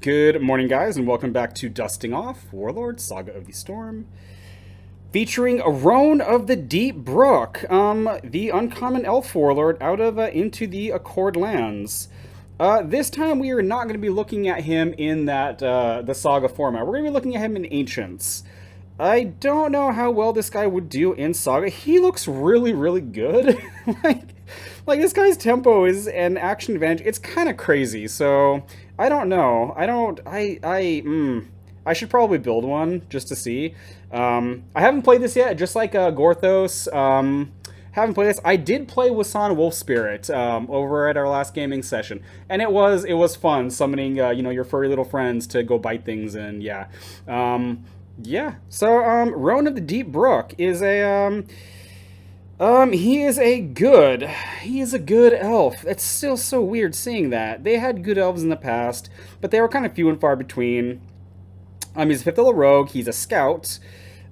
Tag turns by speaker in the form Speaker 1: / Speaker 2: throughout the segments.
Speaker 1: Good morning, guys, and welcome back to Dusting Off, Warlord, Saga of the Storm, featuring a Rone of the Deepbrook, the uncommon elf warlord out of Into the Accordlands. This time we are not going to be looking at him in that the Saga format. We're going to be looking at him in Ancients. I don't know how well this guy would do in Saga. He looks really, really good. like this guy's tempo is an action advantage. It's kind of crazy. So I don't know. I should probably build one just to see. I haven't played this yet. Just like Gorthos. Haven't played this. I did play Wasan Wolf Spirit over at our last gaming session, and it was fun summoning your furry little friends to go bite things, and yeah. So Rone of the Deepbrook is a he is a good elf. It's still so weird seeing that. They had good elves in the past, but they were kind of few and far between. He's a 5th level rogue, he's a scout.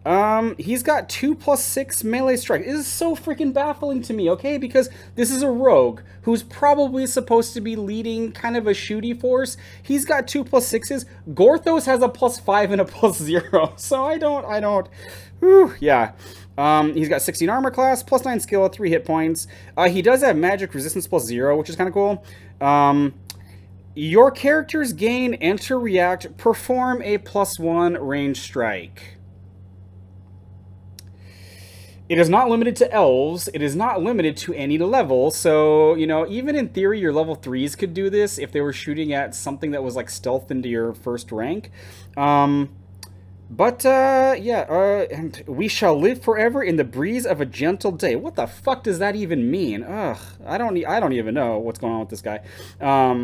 Speaker 1: He's got 2+6 melee strike. This is so freaking baffling to me, okay? Because this is a rogue who's probably supposed to be leading kind of a shooty force. He's got 2+6s. Gorthos has a +5 and a +0. So yeah. He's got 16 armor class, +9 skill, 3 hit points. He does have magic resistance +0, which is kind of cool. Your characters gain enter react, perform a +1 range strike. It is not limited to elves. It is not limited to any level. So, even in theory, your level 3s could do this if they were shooting at something that was like stealth into your first rank. And we shall live forever in the breeze of a gentle day. What the fuck does that even mean? Ugh, I don't even know what's going on with this guy. I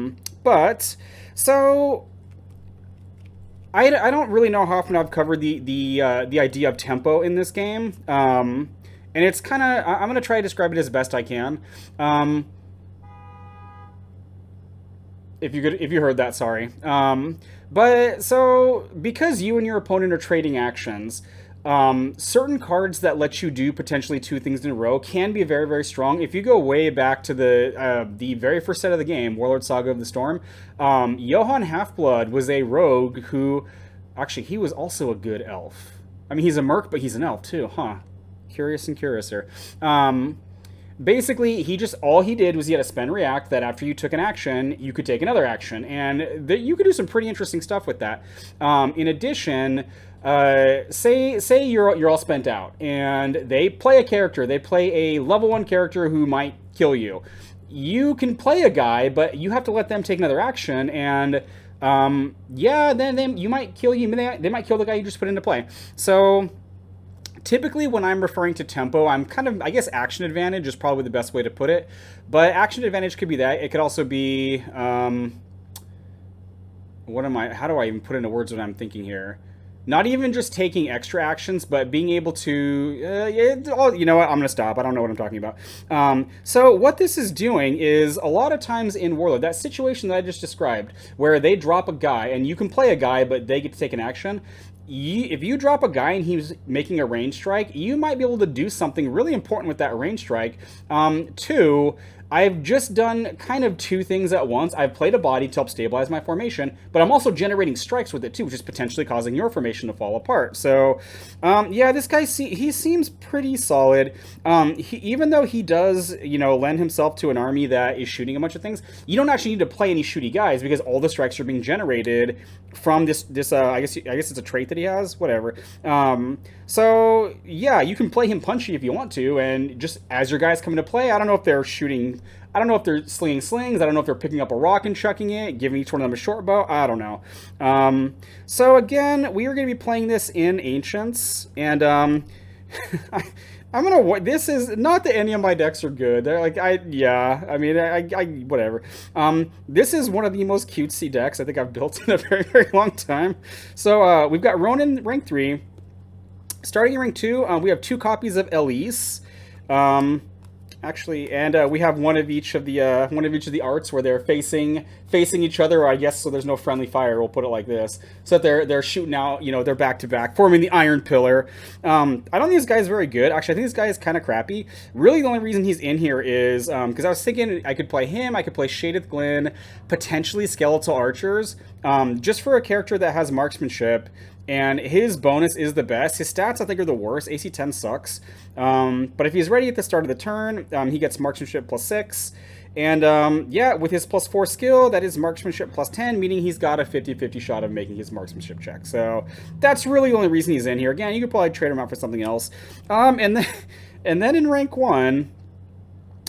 Speaker 1: don't really know how often I've covered the idea of tempo in this game. And it's kind of, I'm going to try to describe it as best I can. If you heard that, sorry. Because you and your opponent are trading actions, certain cards that let you do potentially 2 things in a row can be very, very strong. If you go way back to the very first set of the game, Warlord Saga of the Storm, Johann Halfblood was a rogue who, actually, he was also a good elf. I mean, he's a merc, but he's an elf too, huh? Curious and curiouser. Basically, all he did was he had a spend react that after you took an action, you could take another action, and you could do some pretty interesting stuff with that. In addition, say you're all spent out, and they play a character. They play a level 1 character who might kill you. You can play a guy, but you have to let them take another action, and then you might kill you. They might kill the guy you just put into play. So typically, when I'm referring to tempo, I'm kind of, I guess, action advantage is probably the best way to put it. But action advantage could be that. It could also be, how do I even put into words what I'm thinking here? Not even just taking extra actions, but being able to, you know what, I'm going to stop. I don't know what I'm talking about. So what this is doing is, a lot of times in Warlord, that situation that I just described, where they drop a guy, and you can play a guy, but they get to take an action, if you drop a guy and he's making a range strike, you might be able to do something really important with that range strike. I've just done kind of 2 things at once. I've played a body to help stabilize my formation, but I'm also generating strikes with it too, which is potentially causing your formation to fall apart. So, this guy, he seems pretty solid. Even though he does, lend himself to an army that is shooting a bunch of things, you don't actually need to play any shooty guys because all the strikes are being generated from this I guess it's a trait that he has, whatever. So yeah, you can play him punchy if you want to, and just as your guys come into play, I don't know if they're shooting, I don't know if they're slinging slings, I don't know if they're picking up a rock and chucking it, giving each one of them a short bow, I don't know. So again, we are going to be playing this in Ancients, and this is not that any of my decks are good. They're like, whatever. This is one of the most cutesy decks I think I've built in a very, very long time. So we've got Ronin rank 3. Starting in rank 2, we have 2 copies of Elise. actually, and we have one of each of the arts where they're facing each other. Or I guess so. There's no friendly fire. We'll put it like this. So that they're shooting out. You know, they're back to back, forming the Iron Pillar. I don't think this guy is very good. Actually, I think this guy is kind of crappy. Really, the only reason he's in here is because I was thinking I could play him. I could play Shaded Glen, potentially Skeletal Archers, just for a character that has marksmanship. And his bonus is the best. His stats, I think, are the worst. AC 10 sucks. But if he's ready at the start of the turn, he gets marksmanship +6. And yeah, with his +4 skill, that is marksmanship +10, meaning he's got a 50-50 shot of making his marksmanship check. So that's really the only reason he's in here. Again, you could probably trade him out for something else. And then in rank 1,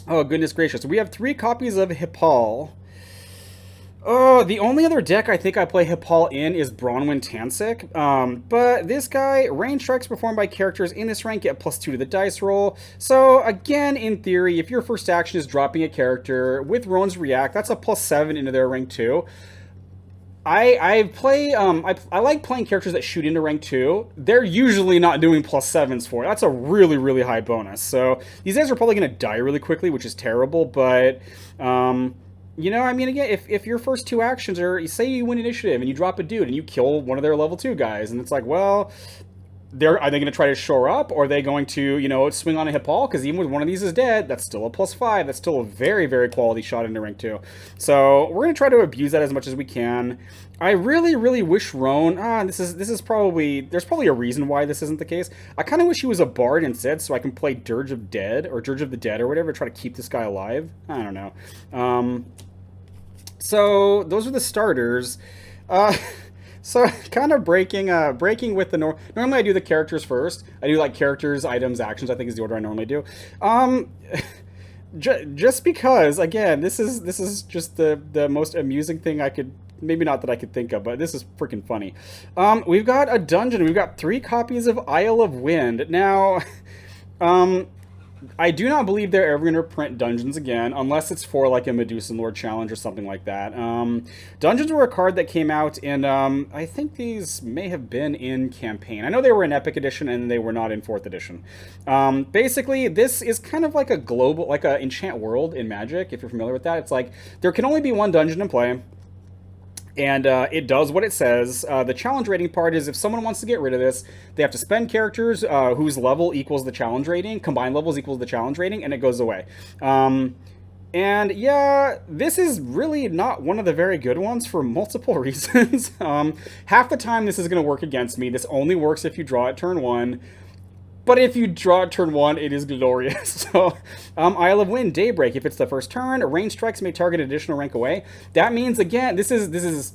Speaker 1: oh, goodness gracious, we have 3 copies of Hippal. Oh, the only other deck I think I play Hippal in is Bronwyn Tansik. But this guy, range strikes performed by characters in this rank get +2 to the dice roll. So again, in theory, if your first action is dropping a character with Rone's React, that's a +7 into their rank 2. I like playing characters that shoot into rank 2. They're usually not doing +7s for it. That's a really, really high bonus. So these guys are probably going to die really quickly, which is terrible, but you know, I mean, again, if your first 2 actions are, say you win initiative and you drop a dude and you kill one of their level 2 guys, and it's like, well, are they going to try to shore up, or are they going to, you know, swing on a Hippal? Because even with one of these is dead, that's still a +5. That's still a very, very quality shot into rank 2. So we're going to try to abuse that as much as we can. I really, really wish Rone, this is probably, there's probably a reason why this isn't the case. I kind of wish he was a bard instead, so I can play Dirge of Dead, or Dirge of the Dead, or whatever, try to keep this guy alive. I don't know. So those are the starters. So kind of breaking with the normally I do the characters first. I do like characters, items, actions. I think is the order I normally do. Just because, again, this is just the most amusing thing I could, maybe not that I could think of, but this is freaking funny. We've got a dungeon. We've got 3 copies of Isle of Wind. Now, I do not believe they're ever going to print dungeons again, unless it's for like a Medusan Lord challenge or something like that. Dungeons were a card that came out in, I think these may have been in campaign. I know they were in Epic Edition and they were not in 4th Edition. Basically, this is kind of like a global, like a Enchant World in Magic, if you're familiar with that. It's like, there can only be 1 dungeon in play. And it does what it says. The challenge rating part is if someone wants to get rid of this, they have to spend characters whose level equals the challenge rating, combined levels equals the challenge rating, and it goes away. And yeah, this is really not one of the very good ones for multiple reasons. Half the time this is going to work against me. This only works if you draw at turn 1. But if you draw at turn 1, it is glorious. So, Isle of Wind, Daybreak. If it's the first turn, range strikes may target additional rank away. That means, again, this is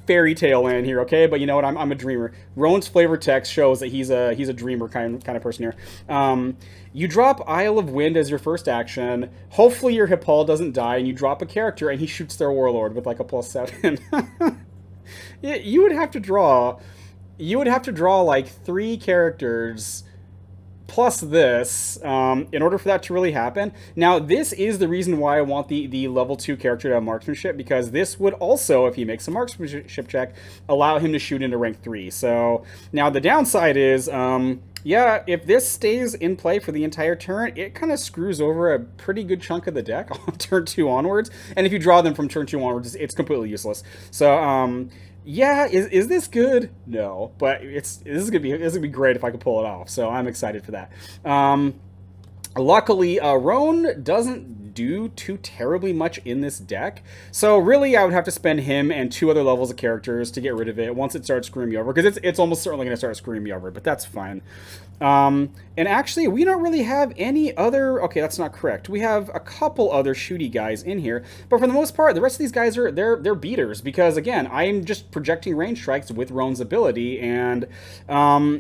Speaker 1: fairy tale land here, okay? But you know what? I'm a dreamer. Rone's flavor text shows that he's a dreamer kind of person here. You drop Isle of Wind as your first action. Hopefully your Hippal doesn't die, and you drop a character, and he shoots their Warlord with like a +7. You would have to draw like 3 characters plus this, in order for that to really happen. Now, this is the reason why I want the level 2 character to have marksmanship, because this would also, if he makes a marksmanship check, allow him to shoot into rank 3. So, now the downside is, yeah, if this stays in play for the entire turn, it kind of screws over a pretty good chunk of the deck on turn 2 onwards. And if you draw them from turn 2 onwards, it's completely useless. So, yeah, is this good? No, but this is gonna be great if I could pull it off. So I'm excited for that. Luckily, Rone doesn't do too terribly much in this deck. So really, I would have to spend him and 2 other levels of characters to get rid of it once it starts screwing me over, because it's almost certainly going to start screwing me over, but that's fine. And actually, we don't really have any other... Okay, that's not correct. We have a couple other shooty guys in here, but for the most part, the rest of these guys are they're beaters, because again, I'm just projecting range strikes with Rone's ability, and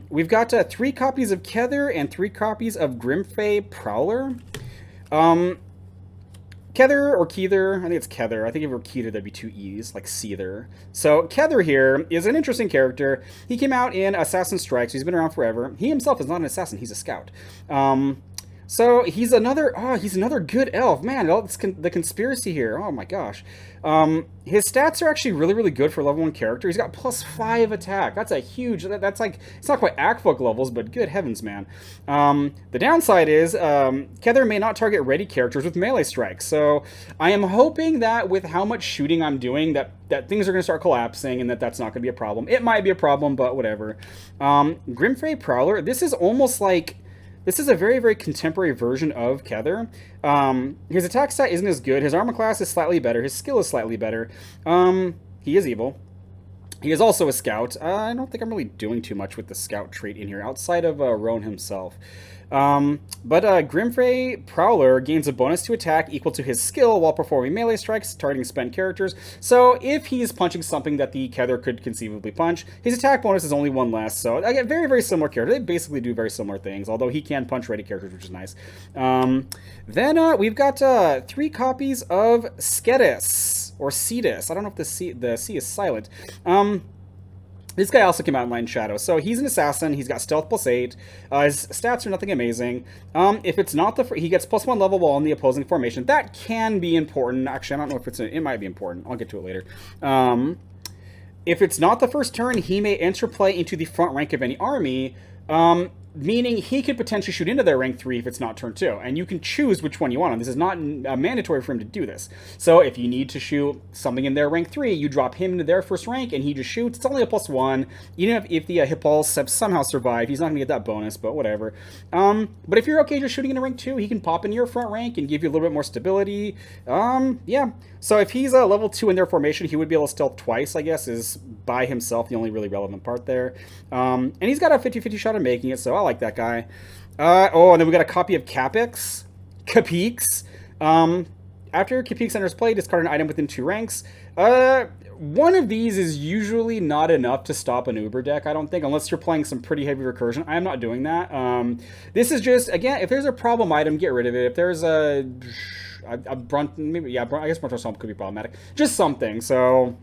Speaker 1: we've got 3 copies of Kether and 3 copies of Grimfey Prowler. Kether or Keither, I think it's Kether. I think if it were Keither, there'd be 2 E's, like Seether. So Kether here is an interesting character. He came out in Assassin Strikes. He's been around forever. He himself is not an assassin. He's a scout. So he's another good elf, man. The conspiracy here. Oh my gosh, his stats are actually really really good for level 1 character. He's got +5 attack. That's a huge. That's like it's not quite Act Book levels, but good heavens, man. The downside is Kether may not target ready characters with melee strikes. So I am hoping that with how much shooting I'm doing, that things are going to start collapsing, and that's not going to be a problem. It might be a problem, but whatever. Grimfray Prowler. This is a very, very contemporary version of Kether. His attack stat isn't as good. His armor class is slightly better. His skill is slightly better. He is evil. He is also a scout. I don't think I'm really doing too much with the scout trait in here, outside of Rone himself. But Grimfray Prowler gains a bonus to attack equal to his skill while performing melee strikes, targeting spent characters. So if he's punching something that the Kether could conceivably punch, his attack bonus is only 1 less. So I get very, very similar characters. They basically do very similar things, although he can punch ready characters, which is nice. Then we've got 3 copies of Skedis, or Cetus. I don't know if the C is silent. This guy also came out in Light and Shadow. So he's an assassin. He's got stealth +8. His stats are nothing amazing. If it's not he gets +1 level while in the opposing formation. That can be important. Actually, I don't know if it might be important. I'll get to it later. If it's not the first turn, he may enter play into the front rank of any army. Meaning he could potentially shoot into their rank 3 if it's not turn 2. And you can choose which one you want. And this is not mandatory for him to do this. So if you need to shoot something in their rank 3, you drop him into their first rank and he just shoots. It's only a +1. Even if the Hippals somehow survive, he's not going to get that bonus, but whatever. But if you're okay just shooting into rank 2, he can pop into your front rank and give you a little bit more stability. Yeah. So if he's level 2 in their formation, he would be able to stealth twice, I guess, is by himself the only really relevant part there. And he's got a 50-50 shot of making it, so I like that guy. And then we got a copy of Capex. After Capex enters play, discard an item within 2 ranks. One of these is usually not enough to stop an Uber deck, I don't think, unless you're playing some pretty heavy recursion. I am not doing that. This is just, again, if there's a problem item, get rid of it. If there's a Brunt, maybe, yeah, I guess Brunt could be problematic. Just something, so...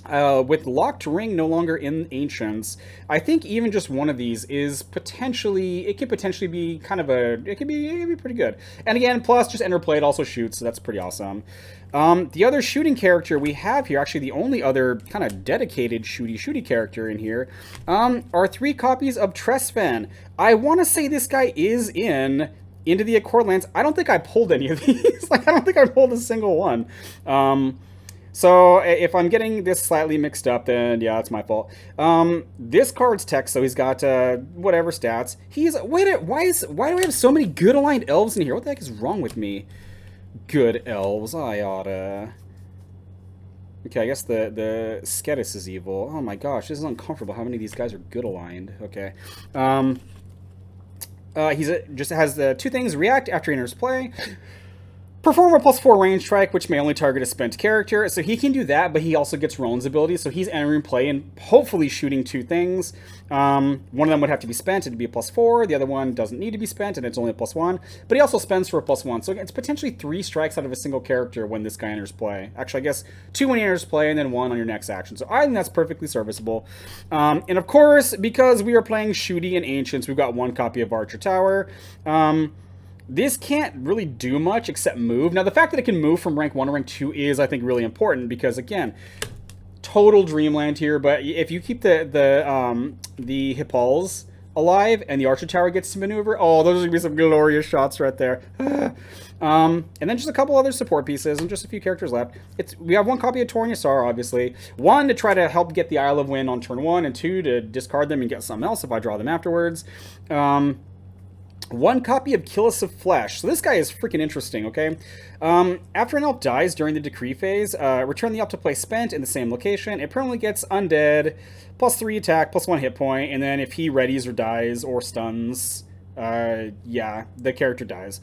Speaker 1: with Locked Ring no longer in Ancients, I think even just one of these is potentially, it could potentially be kind of it could be pretty good. And again, plus just enter play, it also shoots, so that's pretty awesome. The other shooting character we have here, actually the only other kind of dedicated shooty character in here, are 3 copies of Tresven. I want to say this guy is Into the Accordlands. I don't think I pulled any of these. Like, I don't think I pulled a single one. So if I'm getting this slightly mixed up, then yeah, it's my fault. This card's text, so he's got whatever stats. Why do I have so many good aligned elves in here? What the heck is wrong with me? Good elves, I oughta. Okay, I guess the Skedis is evil. Oh my gosh, this is uncomfortable. How many of these guys are good aligned? Okay. Just has the 2 things: react after he enters play. Perform a +4 range strike, which may only target a spent character. So he can do that, but he also gets Rone's ability. So he's entering play and hopefully shooting 2 things. One of them would have to be spent, it'd be a +4. The other one doesn't need to be spent, and it's only a +1. But he also spends for a +1. So it's potentially 3 strikes out of a single character when this guy enters play. Actually, I guess 2 when he enters play, and then 1 on your next action. So I think that's perfectly serviceable. And of course, because we are playing shooty and Ancients, we've got 1 copy of Archer Tower. This can't really do much except move. Now, the fact that it can move from rank 1 to rank 2 is, I think, really important because, again, total dreamland here. But if you keep the Hippals alive and the Archer Tower gets to maneuver, oh, those are going to be some glorious shots right there. And then just a couple other support pieces and just a few characters left. We have 1 copy of Tornia Sar, obviously. 1 to try to help get the Isle of Wind on turn 1, and 2 to discard them and get something else if I draw them afterwards. 1 copy of Killus of Flesh. So this guy is freaking interesting, okay? After an elf dies during the decree phase, return the elf to play spent in the same location. It permanently gets undead, +3 attack, +1 hit point, and then if he readies or dies or stuns, yeah, the character dies.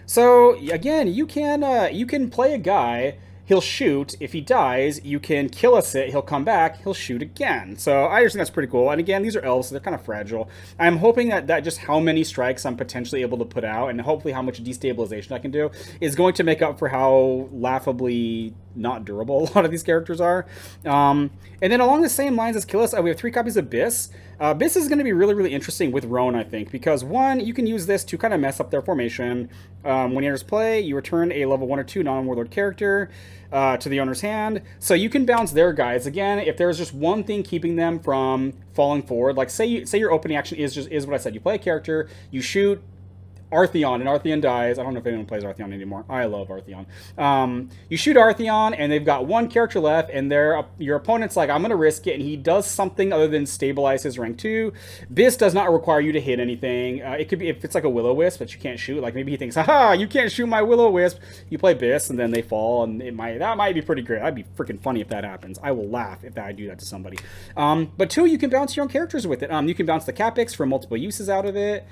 Speaker 1: So again, you can play a guy. He'll shoot. If he dies, you can kill us it. He'll come back. He'll shoot again. So I just think that's pretty cool. And again, these are elves, so they're kind of fragile. I'm hoping that just how many strikes I'm potentially able to put out, and hopefully how much destabilization I can do, is going to make up for how laughably not durable a lot of these characters are. And then along the same lines as Killis, we have 3 copies of Biss. Biss is going to be really, really interesting with Rone, I think, because 1, you can use this to kind of mess up their formation. When he enters play, you return a level 1 or 2 non-Warlord character to the owner's hand. So you can bounce their guys. Again, if there's just one thing keeping them from falling forward, like say your opening action is what I said. You play a character, you shoot Artheon, and Artheon dies. I don't know if anyone plays Artheon anymore. I love Artheon. You shoot Artheon, and they've got 1 character left, and your opponent's like, I'm going to risk it, and he does something other than stabilize his rank 2. Biss does not require you to hit anything. It could be, if it's like a Will-O-Wisp that you can't shoot, like maybe he thinks, haha, you can't shoot my Will-O-Wisp. You play Biss, and then they fall, and that might be pretty great. That'd be freaking funny if that happens. I will laugh if I do that to somebody. But 2, you can bounce your own characters with it. You can bounce the Capix for multiple uses out of it.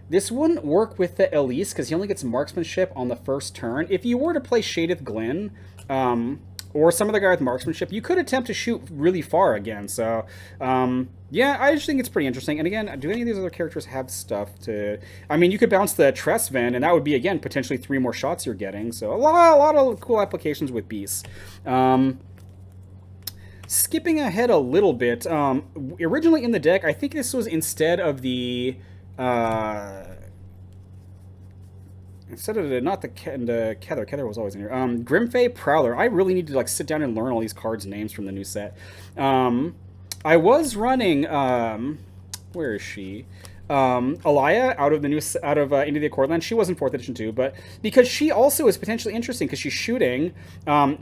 Speaker 1: This wouldn't work with the Elise because he only gets marksmanship on the first turn. If you were to play Shadith Glynn, or some other guy with marksmanship, you could attempt to shoot really far again. So, yeah, I just think it's pretty interesting. And again, do any of these other characters have stuff to... I mean, you could bounce the Tressven, and that would be, again, potentially 3 more shots you're getting. So, a lot of cool applications with beasts. Skipping ahead a little bit, originally in the deck, I think this was instead of the... instead of not the Kether was always in here. Grimfey Prowler. I really need to like sit down and learn all these cards' names from the new set. I was running. Where is she? Alaya out of Into the Accordlands. She was in 4th edition too, but because she also is potentially interesting because she's shooting,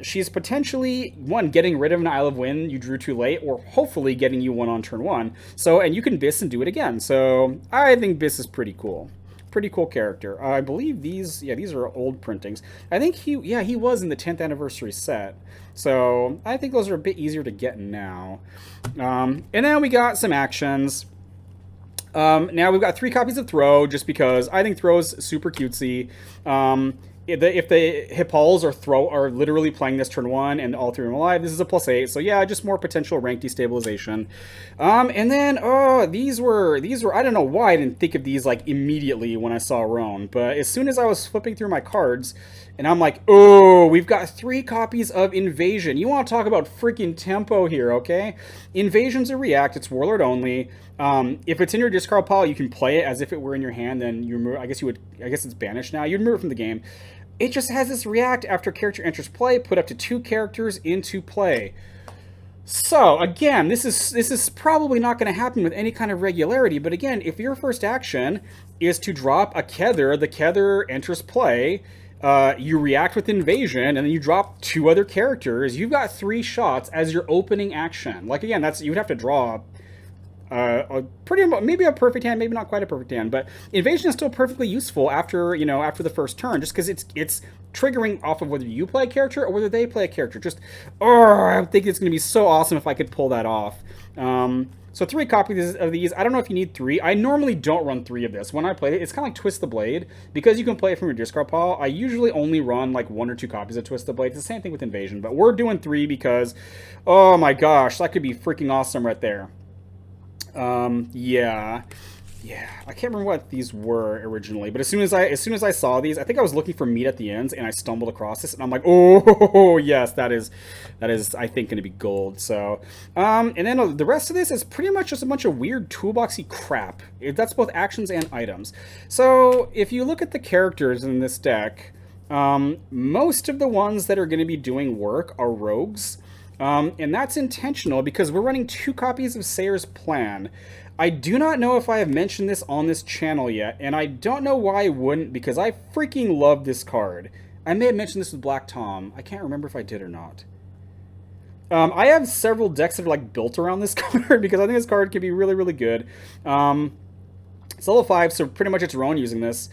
Speaker 1: she's potentially getting rid of an Isle of Wind you drew too late, or hopefully getting you 1 on turn 1. So, and you can Biss and do it again. So I think Biss is pretty cool. Pretty cool character. I believe these are old printings. I think he was in the 10th anniversary set. So I think those are a bit easier to get now. And then we got some actions. Now we've got 3 copies of Throw, just because I think Throw's super cutesy. If the Hippals or Throw are literally playing this turn 1 and all 3 of them alive, this is a +8. So yeah, just more potential rank destabilization. And then these were I don't know why I didn't think of these like immediately when I saw Rone, but as soon as I was flipping through my cards, and I'm like, oh, we've got 3 copies of Invasion. You want to talk about freaking tempo here, okay? Invasion's a react. It's Warlord only. If it's in your discard pile, you can play it as if it were in your hand. Then you remove. I guess it's banished now. You'd remove it from the game. It just has this react after character enters play. Put up to 2 characters into play. So again, this is probably not going to happen with any kind of regularity. But again, if your first action is to drop a Kether, the Kether enters play. You react with Invasion, and then you drop 2 other characters. You've got 3 shots as your opening action. Like again, you would have to draw maybe a perfect hand, maybe not quite a perfect hand, but Invasion is still perfectly useful after the first turn, just because it's triggering off of whether you play a character or whether they play a character. I think it's going to be so awesome if I could pull that off. So 3 copies of these. I don't know if you need 3. I normally don't run 3 of this. When I play it, it's kind of like Twist the Blade. Because you can play it from your discard pile, I usually only run like 1 or 2 copies of Twist the Blade. It's the same thing with Invasion, but we're doing 3 because, oh my gosh, that could be freaking awesome right there. Yeah, I can't remember what these were originally, but as soon as I saw these, I think I was looking for meat at the ends, and I stumbled across this, and I'm like, oh yes, that is I think going to be gold. So, and then the rest of this is pretty much just a bunch of weird toolboxy crap. That's both actions and items. So if you look at the characters in this deck, most of the ones that are going to be doing work are rogues. And that's intentional because we're running 2 copies of Sayer's Plan. I do not know if I have mentioned this on this channel yet, and I don't know why I wouldn't, because I freaking love this card. I may have mentioned this with Black Tom. I can't remember if I did or not. I have several decks that are like built around this card because I think this card can be really, really good. It's level 5, so pretty much it's Rone using this.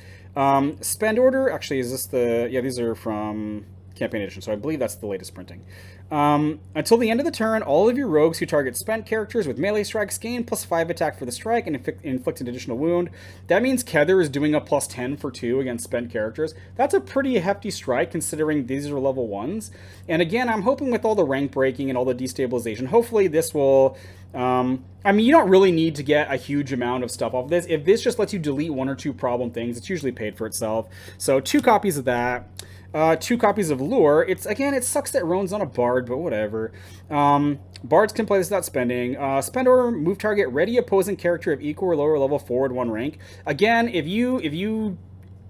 Speaker 1: Spend order, actually, is this the... Yeah, these are from Campaign Edition, so I believe that's the latest printing. Until the end of the turn, all of your rogues who target spent characters with melee strikes gain +5 attack for the strike and inflict an additional wound. That means Kether is doing a +10 for 2 against spent characters. That's a pretty hefty strike considering these are level 1s. And again, I'm hoping with all the rank breaking and all the destabilization, hopefully this will... I mean, you don't really need to get a huge amount of stuff off of this. If this just lets you delete 1 or 2 problem things, it's usually paid for itself. So 2 copies of that. 2 copies of Lure. It sucks that Rone's not a bard, but whatever. Bards can play this without spending. Spend order, move target, ready opposing character of equal or lower level forward 1 rank. Again, if you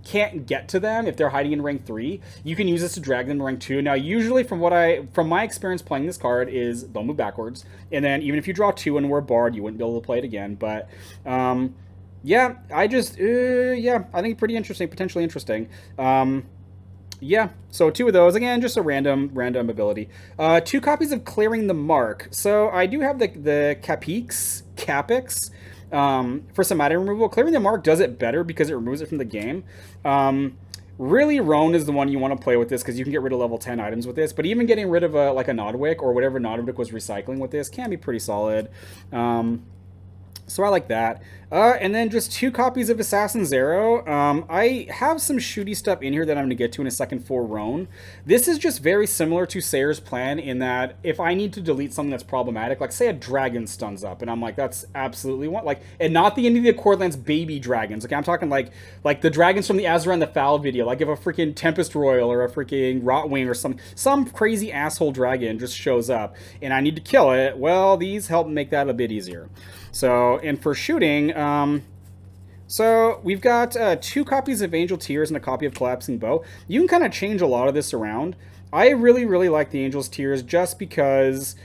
Speaker 1: can't get to them, if they're hiding in rank 3, you can use this to drag them to rank 2. Now, usually from my experience playing this card is they'll move backwards, and then even if you draw 2 and were a bard, you wouldn't be able to play it again. But yeah, I think pretty interesting, potentially interesting. Yeah, so 2 of those. Again, just a random ability. 2 copies of Clearing the Mark. So I do have the Capix, for some item removal. Clearing the Mark does it better because it removes it from the game. Really, Rone is the one you want to play with this because you can get rid of level 10 items with this. But even getting rid of a Nodwick or whatever Nodwick was recycling with this can be pretty solid. So I like that. And then just 2 copies of Assassin's Arrow. I have some shooty stuff in here that I'm going to get to in a second for Rone. This is just very similar to Sayer's plan in that if I need to delete something that's problematic, like say a dragon stuns up, and I'm like, that's absolutely what, like, and not the Into the Accordlands baby dragons. Okay, I'm talking like the dragons from the Azra and the Foul video. Like if a freaking Tempest Royal or a freaking Rotwing or some crazy asshole dragon just shows up and I need to kill it, well, these help make that a bit easier. So, and for shooting, so we've got 2 copies of Angel Tears and a copy of Collapsing Bow. You can kind of change a lot of this around. I really, really like the Angel's Tears just because,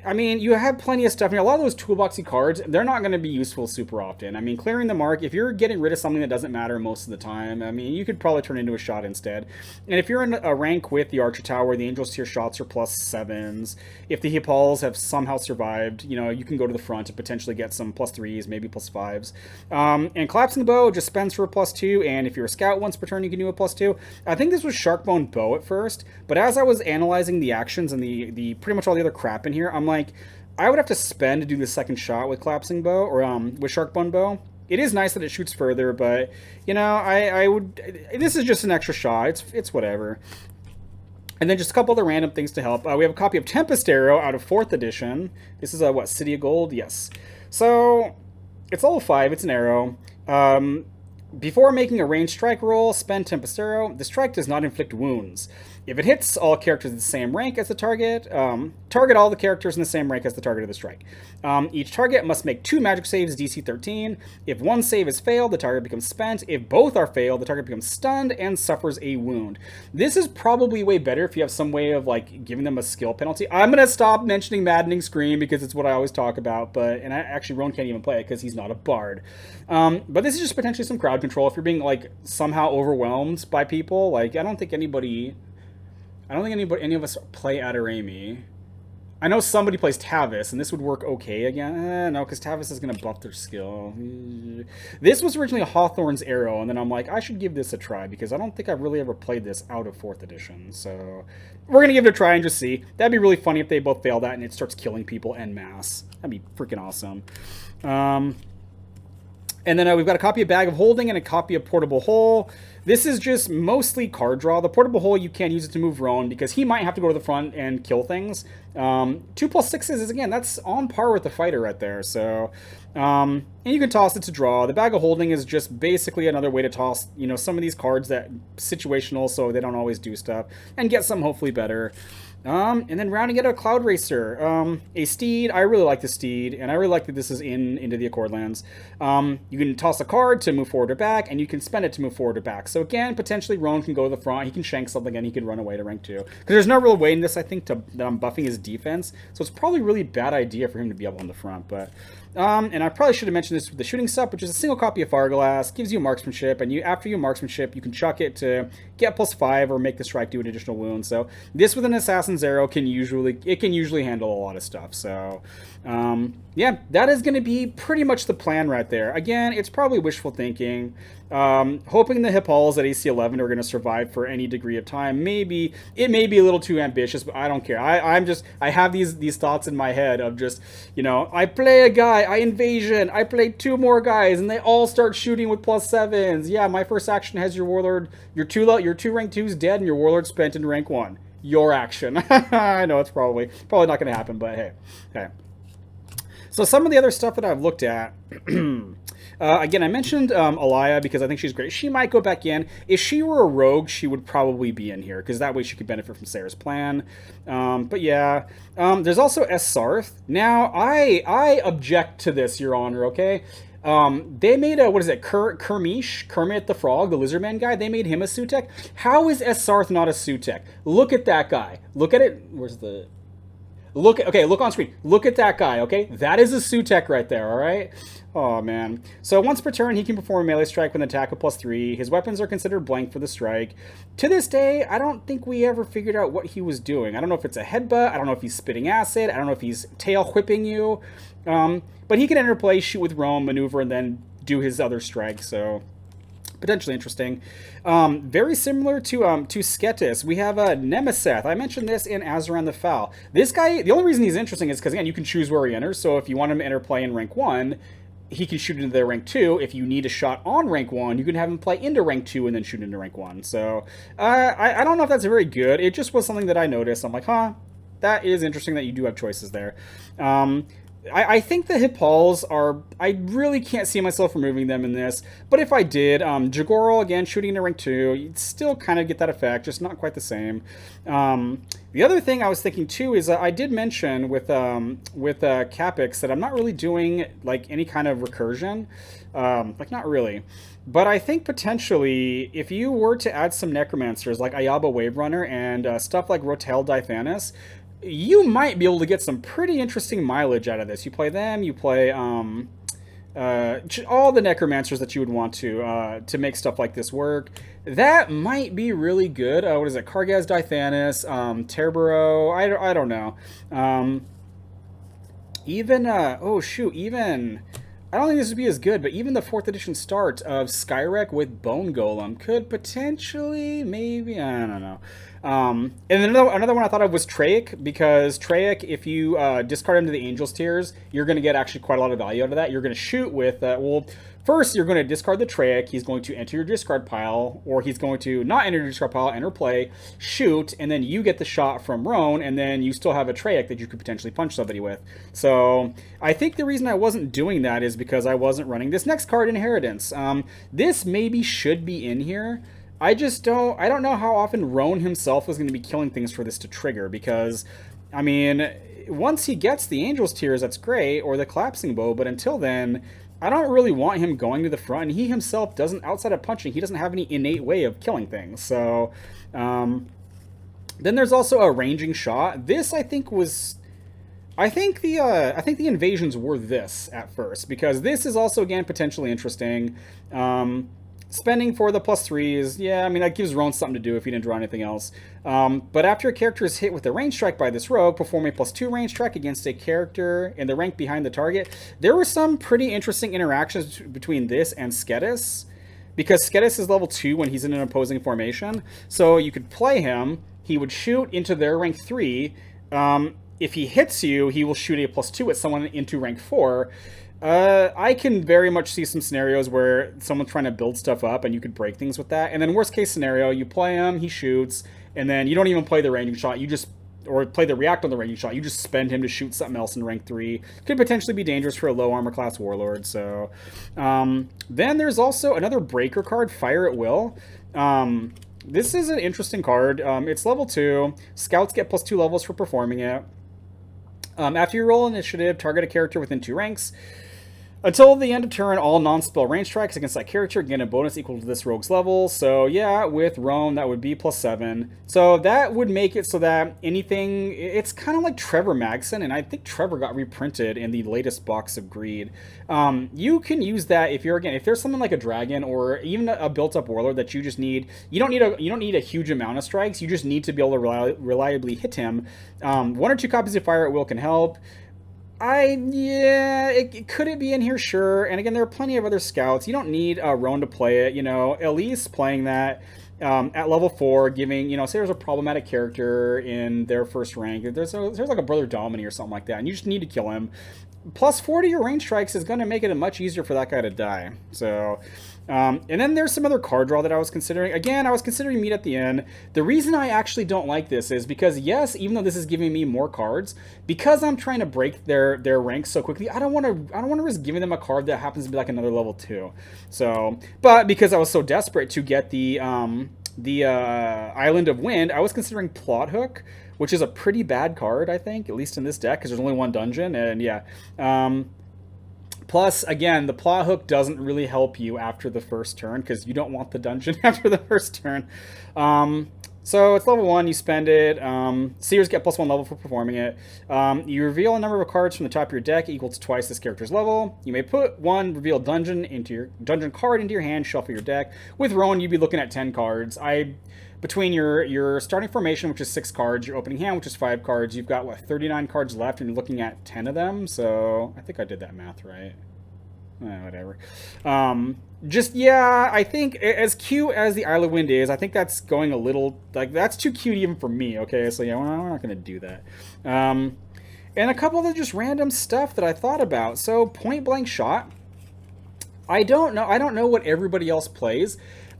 Speaker 1: I mean, you have plenty of stuff. I mean, a lot of those toolboxy cards, they're not going to be useful super often. I mean, Clearing the Mark, if you're getting rid of something that doesn't matter most of the time, I mean, you could probably turn it into a shot instead. And if you're in a rank with the Archer Tower, the Angel's Tear shots are +7s. If the Hippals have somehow survived, you know, you can go to the front and potentially get some +3s, maybe +5s. And Collapsing Bow just spends for a +2, and if you're a scout once per turn, you can do a +2. I think this was Sharkbone Bow at first, but as I was analyzing the actions and the pretty much all the other crap in here, I'm like, I would have to spend to do the second shot with Collapsing Bow or with Sharkbone Bow. It is nice that it shoots further, but you know, I would. This is just an extra shot. It's whatever. And then just a couple other random things to help. We have a copy of Tempest Arrow out of 4th edition. This is what, City of Gold? Yes. So it's level 5. It's an arrow. Before making a ranged strike roll, spend Tempest Arrow. The strike does not inflict wounds. If it hits all characters in the same rank as the target, target all the characters in the same rank as the target of the strike. Each target must make 2 magic saves, DC 13. If one save is failed, the target becomes spent. If both are failed, the target becomes stunned and suffers a wound. This is probably way better if you have some way of like giving them a skill penalty. I'm gonna stop mentioning Maddening Scream because it's what I always talk about. Actually, Rone can't even play it because he's not a bard. But this is just potentially some crowd control if you're being like somehow overwhelmed by people. Like I don't think any of us play Adarami. I know somebody plays Tavis, and this would work okay again. No, because Tavis is going to buff their skill. This was originally a Hawthorne's Arrow, and then I'm like, I should give this a try, because I don't think I've really ever played this out of 4th edition. So we're going to give it a try and just see. That'd be really funny if they both fail that, and it starts killing people en masse. That'd be freaking awesome. And then we've got a copy of Bag of Holding and a copy of Portable Hole. This is just mostly card draw. The Portable Hole, you can't use it to move Rone because he might have to go to the front and kill things. 2+6s is, again, that's on par with the fighter right there. So, and you can toss it to draw. The Bag of Holding is just basically another way to toss, you know, some of these cards that situational so they don't always do stuff and get some hopefully better. And then rounding it out, Cloud Racer. A Steed. I really like the Steed, and I really like that this is Into the Accordlands. You can toss a card to move forward or back, and you can spend it to move forward or back. So again, potentially Rone can go to the front, he can shank something, and he can run away to rank 2. Because there's no real way in this, I think, that I'm buffing his defense. So it's probably a really bad idea for him to be up on the front, but... and I probably should have mentioned this with the shooting stuff, which is a single copy of Farglass, gives you marksmanship, and after you marksmanship, you can chuck it to get +5 or make the strike do an additional wound. So this with an Assassin's Arrow can usually handle a lot of stuff. So yeah, that is going to be pretty much the plan right there. Again, it's probably wishful thinking. Hoping the Hippals at AC 11 are going to survive for any degree of time. Maybe it may be a little too ambitious, but I don't care. I have these thoughts in my head of just, you know, I play a guy, I invasion, I play 2 more guys, and they all start shooting with +7s. Yeah, my first action has your Warlord, your 2 rank 2s dead, and your Warlord spent in rank 1. Your action. I know it's probably not going to happen, but hey. So some of the other stuff that I've looked at. Again, I mentioned Alaya because I think she's great. She might go back in. If she were a rogue, she would probably be in here because that way she could benefit from Sarah's plan. But yeah, there's also Sarth. Now, I object to this, Your Honor, okay? They made a, what is it, Kermit the Frog, the Lizardman guy, they made him a Sutek. How is Sarth not a Sutek? Look at that guy. Look at it. Where's the... Okay, look on screen. Look at that guy, okay? That is a Sutek right there, all right? Oh, man. So once per turn, he can perform a melee strike with an attack of +3. His weapons are considered blank for the strike. To this day, I don't think we ever figured out what he was doing. I don't know if it's a headbutt. I don't know if he's spitting acid. I don't know if he's tail whipping you. But he can enter play, shoot with Rome, maneuver, and then do his other strike, so... potentially interesting. Very similar to Sketis, we have Nemeseth. I mentioned this in Azeran the Foul. This guy, the only reason he's interesting is because, again, you can choose where he enters. So if you want him to enter play in rank 1, he can shoot into their rank 2. If you need a shot on rank 1, you can have him play into rank 2 and then shoot into rank 1. So I don't know if that's very good. It just was something that I noticed. I'm like, huh, that is interesting that you do have choices there. I think the Hippals are... I really can't see myself removing them in this. But if I did, Jagorl, again, shooting into rank 2, you'd still kind of get that effect, just not quite the same. The other thing I was thinking, too, is I did mention with Capix that I'm not really doing, like, any kind of recursion. Like, not really. But I think potentially, if you were to add some Necromancers, like Ayaba Wave Runner and stuff like Rotel Dithanis, you might be able to get some pretty interesting mileage out of this. You play them, you play all the Necromancers that you would want to make stuff like this work. That might be really good. What is it? Kargaz Dithanis, Terbero, I don't know. Even... I don't think this would be as good, but even the 4th edition start of Skyrek with Bone Golem could potentially, maybe, I don't know. And then another one I thought of was Treyek, because Treyek, if you discard him to the Angel's Tears, you're going to get actually quite a lot of value out of that. You're going to shoot with, first you're going to discard the Treyek, he's going to enter your discard pile, or he's going to not enter your discard pile, enter play, shoot, and then you get the shot from Rone, and then you still have a Treyek that you could potentially punch somebody with. So I think the reason I wasn't doing that is because I wasn't running this next card, Inheritance. This maybe should be in here. I don't know how often Rone himself is going to be killing things for this to trigger, because, I mean, once he gets the Angel's Tears, that's great, or the Collapsing Bow, but until then, I don't really want him going to the front, and he himself doesn't, outside of punching, he doesn't have any innate way of killing things, so, then there's also a Ranging Shot. This, I think, was... I think the invasions were this at first, because this is also, again, potentially interesting. Spending for the +3s, yeah, I mean, that gives Rone something to do if he didn't draw anything else. But after a character is hit with a range strike by this rogue, perform a +2 range strike against a character in the rank behind the target. There were some pretty interesting interactions between this and Sketis, because Sketis is level 2 when he's in an opposing formation. So you could play him, he would shoot into their rank 3. If he hits you, he will shoot a +2 at someone into rank 4. I can very much see some scenarios where someone's trying to build stuff up and you could break things with that. And then worst case scenario, you play him, he shoots, and then you don't even play the ranging shot. You just, or play the react on the ranging shot. You just spend him to shoot something else in rank 3. Could potentially be dangerous for a low armor class Warlord. So, then there's also another breaker card, Fire at Will. This is an interesting card. It's level 2. Scouts get +2 levels for performing it. After you roll initiative, target a character within 2 ranks. Until the end of turn, all non-spell range strikes against that character gain a bonus equal to this rogue's level. So yeah, with Rome, that would be +7. So that would make it so that anything... It's kind of like Trevor Magson, and I think Trevor got reprinted in the latest box of Greed. You can use that if you're, again, if there's something like a dragon or even a built-up warlord that you just need... You don't need a huge amount of strikes. You just need to be able to reliably hit him. 1 or 2 copies of Fire at Will can help. Could it be in here? Sure. And again, there are plenty of other scouts. You don't need Rone to play it. You know, Elise playing that at level 4, giving, you know, say there's a problematic character in their first rank. There's like a Brother Domini or something like that, and you just need to kill him. +4 to your range strikes is going to make it much easier for that guy to die. So, And then there's some other card draw that I was considering. Again, I was considering Meet at the End. The reason I actually don't like this is because, yes, even though this is giving me more cards, because I'm trying to break their ranks so quickly, I don't want to risk giving them a card that happens to be like another level 2. So, but because I was so desperate to get the Island of Wind, I was considering Plot Hook, which is a pretty bad card, I think, at least in this deck, because there's only one dungeon, and yeah. Plus, again, the plot hook doesn't really help you after the first turn, because you don't want the dungeon after the first turn. So it's level 1, you spend it. Seers get +1 level for performing it. You reveal a number of cards from the top of your deck equal to twice this character's level. You may put one revealed dungeon card into your hand, shuffle your deck. With Rone, you'd be looking at 10 cards. Between your starting formation, which is 6 cards, your opening hand, which is 5 cards, you've got, what, 39 cards left, and you're looking at 10 of them, so I think I did that math right. Whatever. Yeah, I think as cute as the Isle of Wind is, I think that's going a little, like, that's too cute even for me, okay? So yeah, we're not going to do that. And a couple of just random stuff that I thought about. So, Point Blank Shot. I don't know what everybody else plays.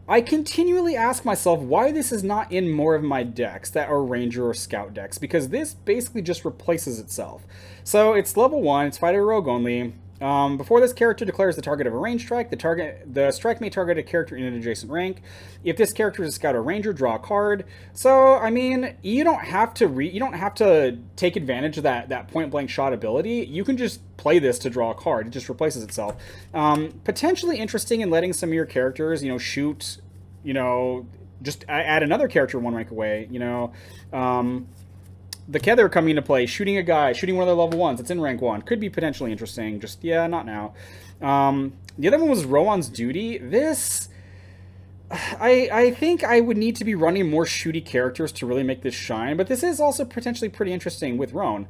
Speaker 1: I continually ask myself why this is not in more of my decks that are Ranger or Scout decks, because this basically just replaces itself. So it's level 1, it's fighter rogue only. Before this character declares the target of a range strike, the strike may target a character in an adjacent rank. If this character is a Scout or Ranger, draw a card. So I mean, you don't have to take advantage of that point blank shot ability. You can just play this to draw a card. It just replaces itself. Potentially interesting in letting some of your characters, shoot, just add another character 1 rank away. The Kether coming into play, shooting one of their level 1s. It's in rank 1. Could be potentially interesting. Just, yeah, not now. The other one was Rowan's Duty. This, I think I would need to be running more shooty characters to really make this shine, but this is also potentially pretty interesting with Rone.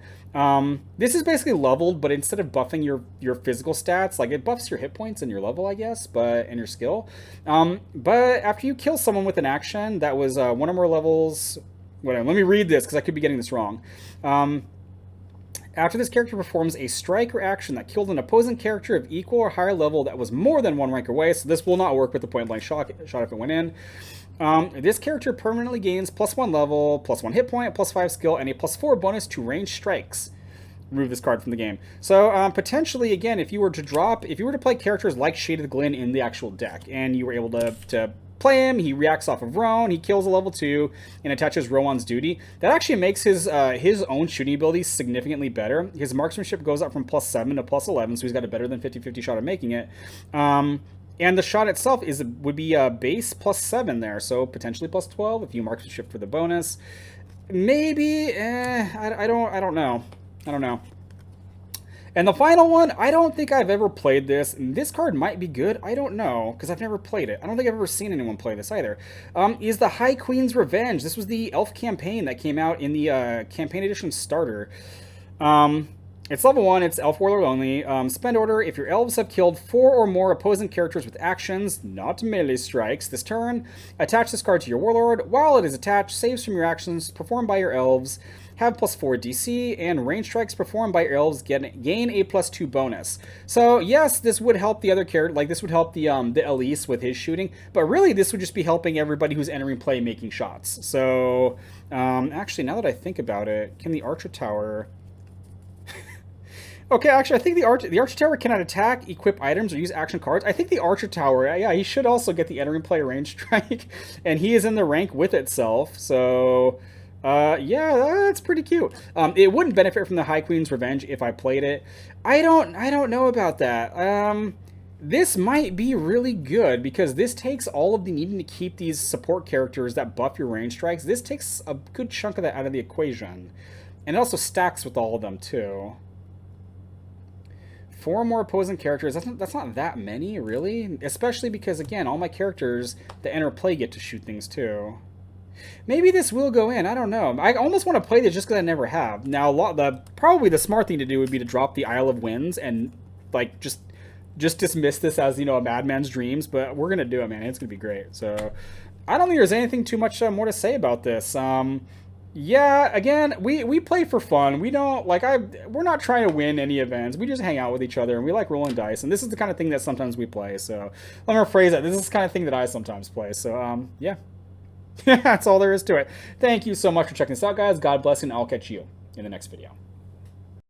Speaker 1: This is basically leveled, but instead of buffing your physical stats, like, it buffs your hit points and your level, I guess, and your skill. But after you kill someone with an action that was 1 or more levels... Whatever. Let me read this, because I could be getting this wrong. After this character performs a strike or action that killed an opposing character of equal or higher level that was more than 1 rank away, so this will not work with the point blank shot if it went in. This character permanently gains +1 level, +1 hit point, +5 skill, and a +4 bonus to range strikes. Remove this card from the game. So potentially, again, if you were to play characters like Shaded Glyn in the actual deck, and you were able to play him, he reacts off of Rone, he kills a level 2, and attaches Rowan's Duty. That actually makes his own shooting ability significantly better. His marksmanship goes up from +7 to +11, so he's got a better than 50-50 shot of making it. And the shot itself would be a base +7 there, so potentially +12 if you marksmanship for the bonus. Maybe, I don't know. And the final one, I don't think I've ever played this. This card might be good. I don't know, because I've never played it. I don't think I've ever seen anyone play this either. Is the High Queen's Revenge. This was the Elf campaign that came out in the Campaign Edition starter. It's level 1. It's Elf Warlord only. Spend order. If your elves have killed 4 or more opposing characters with actions, not melee strikes, this turn, attach this card to your Warlord. While it is attached, saves from your actions performed by your elves have +4 DC, and range strikes performed by your elves gain a +2 bonus. So yes, this would help the other character, like this would help the Elise with his shooting, but really this would just be helping everybody who's entering play making shots. So actually, now that I think about it, can the Archer Tower... Okay, actually, I think the Archer Tower cannot attack, equip items, or use action cards. I think the Archer Tower, yeah, he should also get the entering play range strike, and he is in the rank with itself, so... yeah, that's pretty cute. It wouldn't benefit from the High Queen's Revenge if I played it. I don't know about that. This might be really good, because this takes all of the needing to keep these support characters that buff your range strikes. This takes a good chunk of that out of the equation. And it also stacks with all of them, too. 4 more opposing characters, that's not that many, really. Especially because, again, all my characters that enter play get to shoot things, too. Maybe this will go in. I don't know. I almost want to play this just because I never have. Now, probably the smart thing to do would be to drop the Isle of Winds and, like, just dismiss this as, a madman's dreams. But we're going to do it, man. It's going to be great. So, I don't think there's anything too much more to say about this. Yeah, again, we play for fun. We don't like we're not trying to win any events. We just hang out with each other and we like rolling dice. And this is the kind of thing that sometimes we play. So let me rephrase that. This is the kind of thing that I sometimes play. So yeah. That's all there is to it. Thank you so much for checking this out, guys. God bless, and I'll catch you in the next video.